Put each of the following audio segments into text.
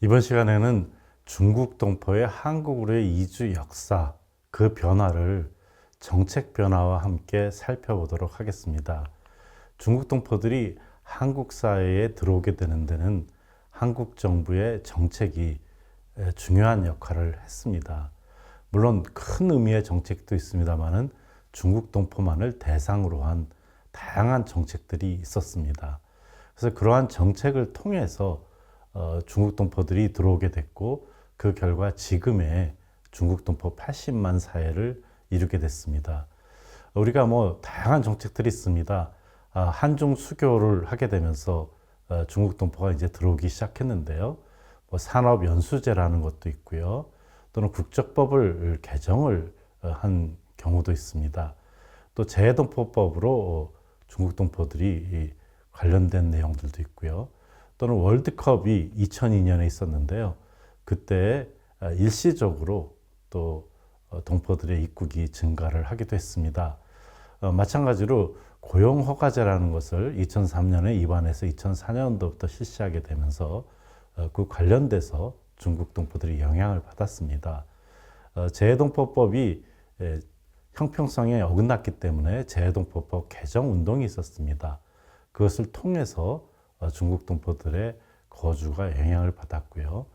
이번 시간에는 중국 동포의 한국으로의 이주 역사, 그 변화를 정책 변화와 함께 살펴보도록 하겠습니다. 중국 동포들이 한국 사회에 들어오게 되는 데는 한국 정부의 정책이 중요한 역할을 했습니다. 물론 큰 의미의 정책도 있습니다만은 중국 동포만을 대상으로 한 다양한 정책들이 있었습니다. 그래서 그러한 정책을 통해서 중국 동포들이 들어오게 됐고, 그 결과 지금의 중국 동포 80만 사회를 이루게 됐습니다. 우리가 다양한 정책들이 있습니다. 한중 수교를 하게 되면서 중국 동포가 이제 들어오기 시작했는데요. 산업연수제라는 것도 있고요. 또는 국적법을 개정을 한 경우도 있습니다. 또 재해동포법으로 중국 동포들이 관련된 내용들도 있고요. 또는 월드컵이 2002년에 있었는데요. 그때 일시적으로 또 동포들의 입국이 증가를 하기도 했습니다. 마찬가지로 고용허가제라는 것을 2003년에 입안해서 2004년도부터 실시하게 되면서 그 관련돼서 중국 동포들이 영향을 받았습니다. 재해동포법이 형평성에 어긋났기 때문에 재해동포법 개정 운동이 있었습니다. 그것을 통해서 중국 동포들의 거주가 영향을 받았고요.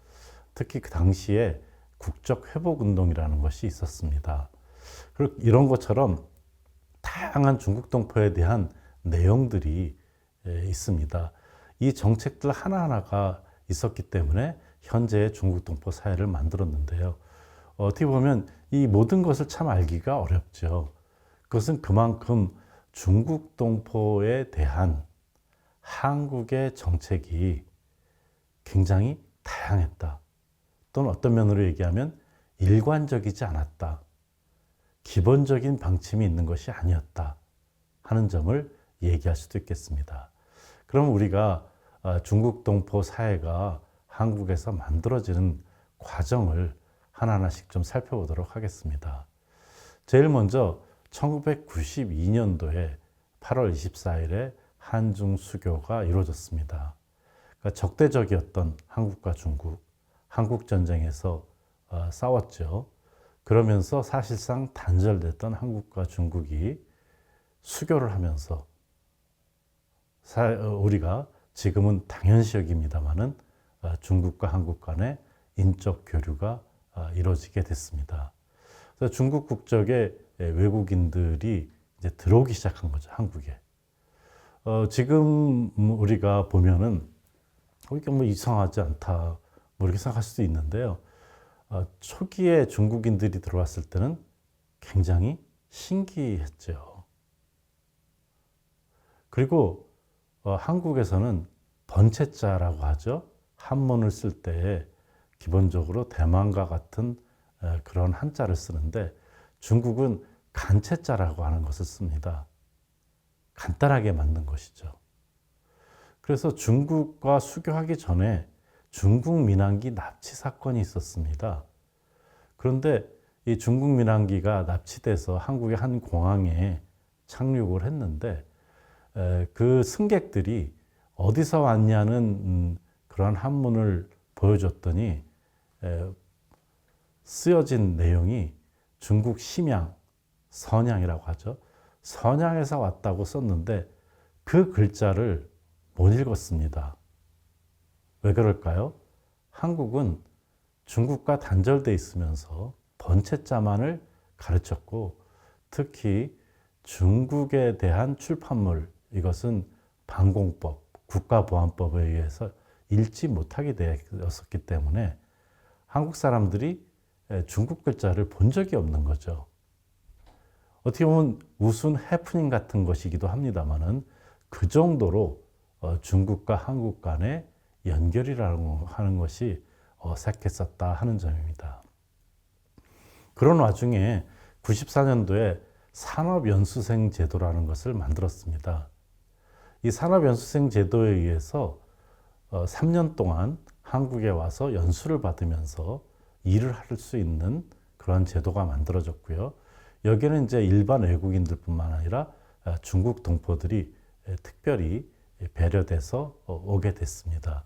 특히 그 당시에 국적회복운동이라는 것이 있었습니다. 그리고 이런 것처럼 다양한 중국 동포에 대한 내용들이 있습니다. 이 정책들 하나하나가 있었기 때문에 현재의 중국 동포 사회를 만들었는데요. 어떻게 보면 이 모든 것을 참 알기가 어렵죠. 그것은 그만큼 중국 동포에 대한 한국의 정책이 굉장히 다양했다. 또는 어떤 면으로 얘기하면 일관적이지 않았다. 기본적인 방침이 있는 것이 아니었다 하는 점을 얘기할 수도 있겠습니다. 그럼 우리가 중국 동포 사회가 한국에서 만들어지는 과정을 하나하나씩 좀 살펴보도록 하겠습니다. 제일 먼저 1992년도에 8월 24일에 한중 수교가 이루어졌습니다. 그러니까 적대적이었던 한국과 중국, 한국전쟁에서 싸웠죠. 그러면서 사실상 단절됐던 한국과 중국이 수교를 하면서 우리가 지금은 당연시 여깁니다마는 중국과 한국 간의 인적 교류가 이루어지게 됐습니다. 그래서 중국 국적의 외국인들이 이제 들어오기 시작한 거죠, 한국에. 지금 우리가 보면은 이게 이상하지 않다, 이렇게 생각할 수도 있는데요. 초기에 중국인들이 들어왔을 때는 굉장히 신기했죠. 그리고 한국에서는 번체자라고 하죠. 한문을 쓸 때 기본적으로 대만과 같은 그런 한자를 쓰는데, 중국은 간체자라고 하는 것을 씁니다. 간단하게 만든 것이죠. 그래서 중국과 수교하기 전에 중국 민항기 납치 사건이 있었습니다. 그런데 이 중국 민항기가 납치돼서 한국의 한 공항에 착륙을 했는데, 그 승객들이 어디서 왔냐는 그런 한문을 보여줬더니 쓰여진 내용이 중국 심양, 선양이라고 하죠. 선양에서 왔다고 썼는데 그 글자를 못 읽었습니다. 왜 그럴까요? 한국은 중국과 단절돼 있으면서 번체자만을 가르쳤고, 특히 중국에 대한 출판물, 이것은 방공법, 국가보안법에 의해서 읽지 못하게 되었었기 때문에 한국 사람들이 중국 글자를 본 적이 없는 거죠. 어떻게 보면 우스운 해프닝 같은 것이기도 합니다만은 그 정도로 중국과 한국 간의 연결이라고 하는 것이 어색했었다 하는 점입니다. 그런 와중에 94년도에 산업연수생 제도라는 것을 만들었습니다. 이 산업연수생 제도에 의해서 3년 동안 한국에 와서 연수를 받으면서 일을 할 수 있는 그런 제도가 만들어졌고요. 여기는 이제 일반 외국인들뿐만 아니라 중국 동포들이 특별히 배려돼서 오게 됐습니다.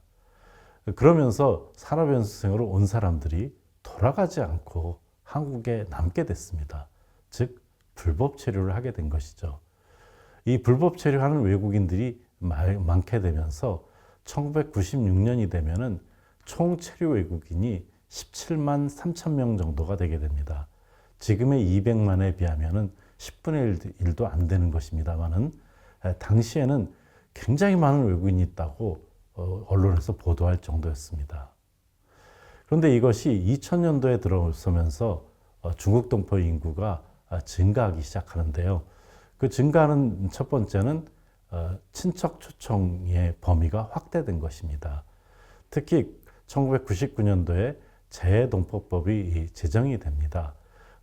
그러면서 산업연수생으로 온 사람들이 돌아가지 않고 한국에 남게 됐습니다. 즉 불법 체류를 하게 된 것이죠. 이 불법 체류하는 외국인들이 많게 되면서 1996년이 되면은 총 체류 외국인이 17만 3천 명 정도가 되게 됩니다. 지금의 200만에 비하면은 10분의 1도 안 되는 것입니다만은 당시에는 굉장히 많은 외국인이 있다고 언론에서 보도할 정도였습니다. 그런데 이것이 2000년도에 들어서면서 중국 동포 인구가 증가하기 시작하는데요. 그 증가하는 첫 번째는 친척 초청의 범위가 확대된 것입니다. 특히 1999년도에 재외동포법이 제정이 됩니다.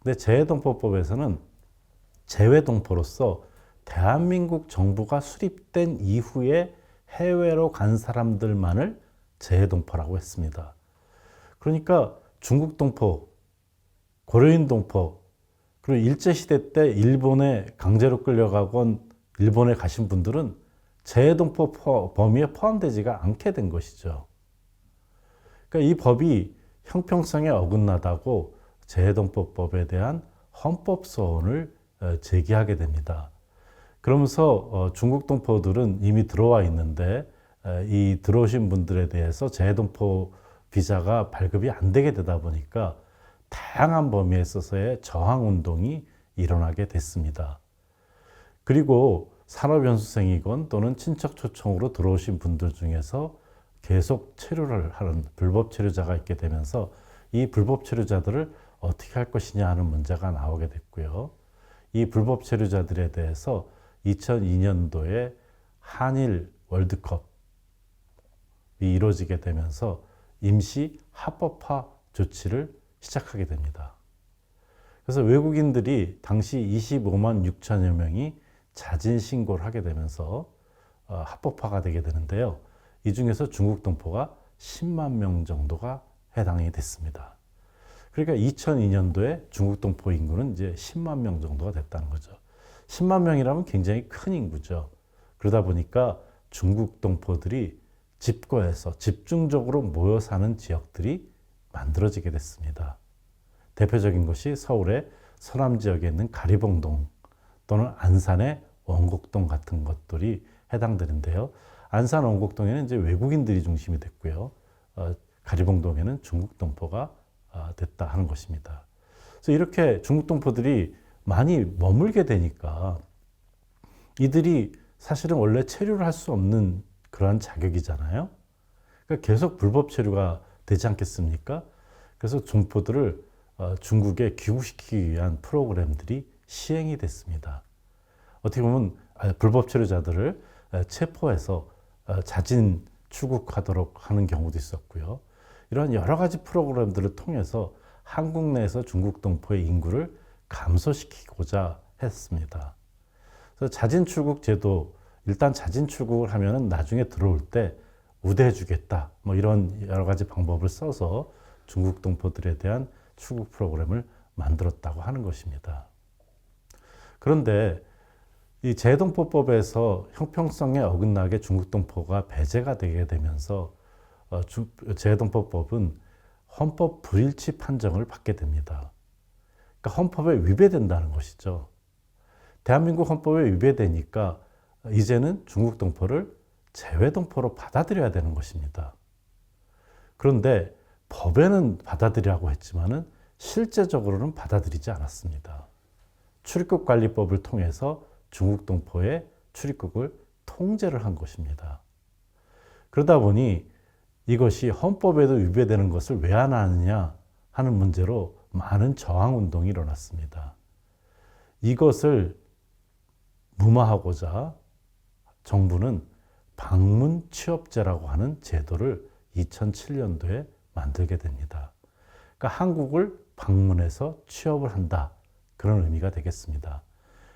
근데 재외동포법에서는 재외동포로서 대한민국 정부가 수립된 이후에 해외로 간 사람들만을 재외동포라고 했습니다. 그러니까 중국 동포, 고려인 동포, 그리고 일제시대 때 일본에 강제로 끌려가건 일본에 가신 분들은 재외동포 범위에 포함되지가 않게 된 것이죠. 그러니까 이 법이 형평성에 어긋나다고 재외동포법에 대한 헌법 소원을 제기하게 됩니다. 그러면서 중국 동포들은 이미 들어와 있는데 이 들어오신 분들에 대해서 재외동포 비자가 발급이 안 되게 되다 보니까 다양한 범위에 있어서의 저항 운동이 일어나게 됐습니다. 그리고 산업연수생이건 또는 친척 초청으로 들어오신 분들 중에서 계속 체류를 하는 불법 체류자가 있게 되면서 이 불법 체류자들을 어떻게 할 것이냐 하는 문제가 나오게 됐고요. 이 불법 체류자들에 대해서 2002년도에 한일 월드컵이 이루어지게 되면서 임시 합법화 조치를 시작하게 됩니다. 그래서 외국인들이 당시 25만 6천여 명이 자진 신고를 하게 되면서 합법화가 되게 되는데요. 이 중에서 중국 동포가 10만 명 정도가 해당이 됐습니다. 그러니까 2002년도에 중국 동포 인구는 이제 10만 명 정도가 됐다는 거죠. 10만 명이라면 굉장히 큰 인구죠. 그러다 보니까 중국 동포들이 집거해서 집중적으로 모여 사는 지역들이 만들어지게 됐습니다. 대표적인 것이 서울의 서남 지역에 있는 가리봉동 또는 안산의 원곡동 같은 것들이 해당되는데요. 안산 원곡동에는 이제 외국인들이 중심이 됐고요. 가리봉동에는 중국 동포가 됐다 하는 것입니다. 그래서 이렇게 중국 동포들이 많이 머물게 되니까 이들이 사실은 원래 체류를 할 수 없는 그러한 자격이잖아요. 그러니까 계속 불법 체류가 되지 않겠습니까? 그래서 동포들을 중국에 귀국시키기 위한 프로그램들이 시행이 됐습니다. 어떻게 보면 불법 체류자들을 체포해서 자진 출국하도록 하는 경우도 있었고요. 이러한 여러 가지 프로그램들을 통해서 한국 내에서 중국 동포의 인구를 감소시키고자 했습니다. 그래서 자진 출국 제도, 일단 자진 출국을 하면은 나중에 들어올 때 우대해 주겠다. 뭐 이런 여러 가지 방법을 써서 중국 동포들에 대한 출국 프로그램을 만들었다고 하는 것입니다. 그런데 이 재외동포법에서 형평성에 어긋나게 중국 동포가 배제가 되게 되면서 재외동포법은 헌법 불일치 판정을 받게 됩니다. 그러니까 헌법에 위배된다는 것이죠. 대한민국 헌법에 위배되니까 이제는 중국 동포를 재외동포로 받아들여야 되는 것입니다. 그런데 법에는 받아들이라고 했지만은 실제적으로는 받아들이지 않았습니다. 출입국관리법을 통해서 중국 동포의 출입국을 통제를 한 것입니다. 그러다 보니 이것이 헌법에도 위배되는 것을 왜 안 하느냐 하는 문제로 많은 저항운동이 일어났습니다. 이것을 무마하고자 정부는 방문 취업제라고 하는 제도를 2007년도에 만들게 됩니다. 그러니까 한국을 방문해서 취업을 한다. 그런 의미가 되겠습니다.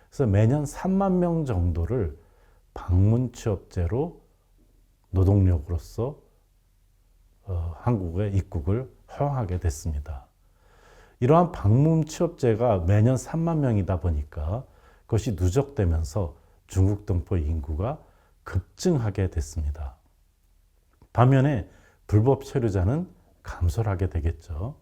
그래서 매년 3만 명 정도를 방문 취업제로 노동력으로서 한국에 입국을 허용하게 됐습니다. 이러한 방문 취업제가 매년 3만 명이다 보니까 그것이 누적되면서 중국 동포 인구가 급증하게 됐습니다. 반면에 불법 체류자는 감소를 하게 되겠죠.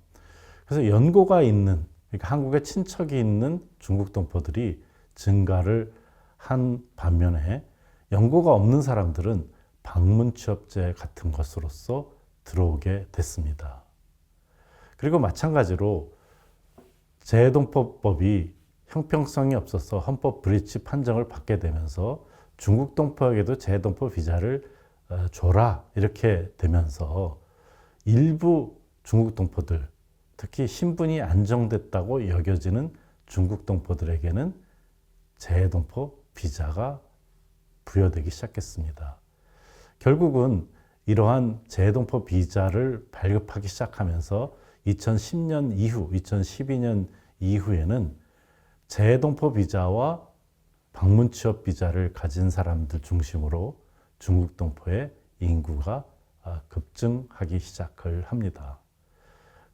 그래서 연고가 있는, 그러니까 한국에 친척이 있는 중국 동포들이 증가를 한 반면에 연고가 없는 사람들은 방문 취업제 같은 것으로서 들어오게 됐습니다. 그리고 마찬가지로 재해동포법이 형평성이 없어서 헌법 브리치 판정을 받게 되면서 중국 동포에게도 재해동포 비자를 줘라 이렇게 되면서 일부 중국 동포들, 특히 신분이 안정됐다고 여겨지는 중국 동포들에게는 재해동포 비자가 부여되기 시작했습니다. 결국은 이러한 재해동포 비자를 발급하기 시작하면서 2010년 이후, 2012년 이후에는 재해동포 비자와 방문 취업 비자를 가진 사람들 중심으로 중국 동포의 인구가 급증하기 시작을 합니다.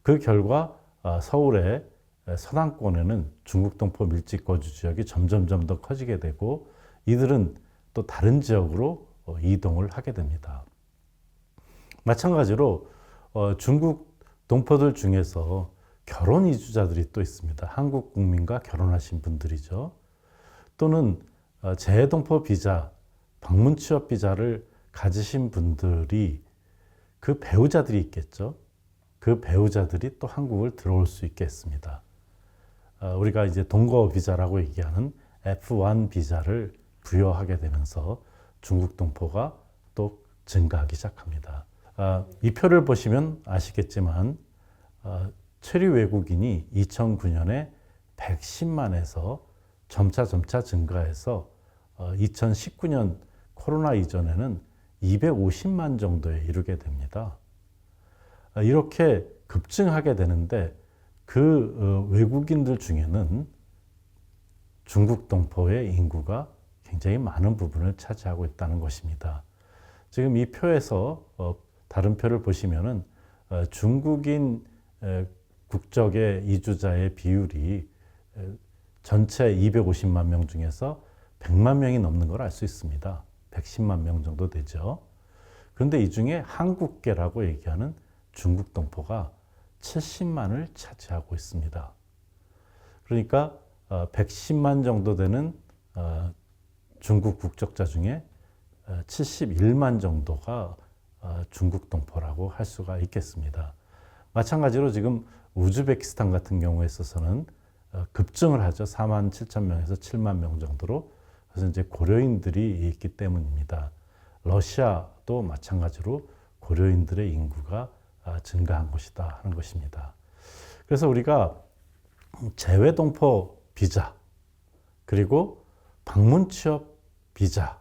그 결과 서울의 서남권에는 중국 동포 밀집 거주 지역이 점점점 더 커지게 되고 이들은 또 다른 지역으로 이동을 하게 됩니다. 마찬가지로 중국 동포들 중에서 결혼 이주자들이 또 있습니다. 한국 국민과 결혼하신 분들이죠. 또는 재해동포 비자, 방문 취업 비자를 가지신 분들이 그 배우자들이 있겠죠. 그 배우자들이 또 한국을 들어올 수 있겠습니다. 우리가 이제 동거 비자라고 얘기하는 F1 비자를 부여하게 되면서 중국 동포가 또 증가하기 시작합니다. 이 표를 보시면 아시겠지만 체류 외국인이 2009년에 110만에서 점차 증가해서 2019년 코로나 이전에는 250만 정도에 이르게 됩니다. 이렇게 급증하게 되는데 그 외국인들 중에는 중국 동포의 인구가 굉장히 많은 부분을 차지하고 있다는 것입니다. 지금 이 표에서 다른 표를 보시면은 중국인 국적의 이주자의 비율이 전체 250만 명 중에서 100만 명이 넘는 걸 알 수 있습니다. 110만 명 정도 되죠. 그런데 이 중에 한국계라고 얘기하는 중국 동포가 70만을 차지하고 있습니다. 그러니까 110만 정도 되는 중국 국적자 중에 71만 정도가 중국 동포라고 할 수가 있겠습니다. 마찬가지로 지금 우즈베키스탄 같은 경우에 있어서는 급증을 하죠. 4만 7천 명에서 7만 명 정도로. 그래서 이제 고려인들이 있기 때문입니다. 러시아도 마찬가지로 고려인들의 인구가 증가한 것이다 하는 것입니다. 그래서 우리가 재외동포 비자 그리고 방문 취업 비자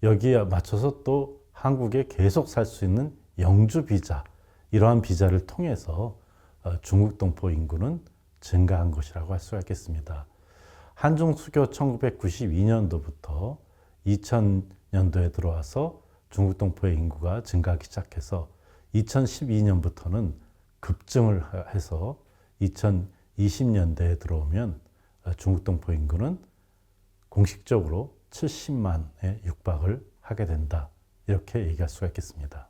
여기에 맞춰서 또 한국에 계속 살 수 있는 영주 비자 이러한 비자를 통해서 중국 동포 인구는 증가한 것이라고 할 수가 있겠습니다. 한중 수교 1992년도부터 2000년도에 들어와서 중국 동포의 인구가 증가하기 시작해서 2012년부터는 급증을 해서 2020년대에 들어오면 중국 동포 인구는 공식적으로 70만에 육박을 하게 된다. 이렇게 얘기할 수가 있겠습니다.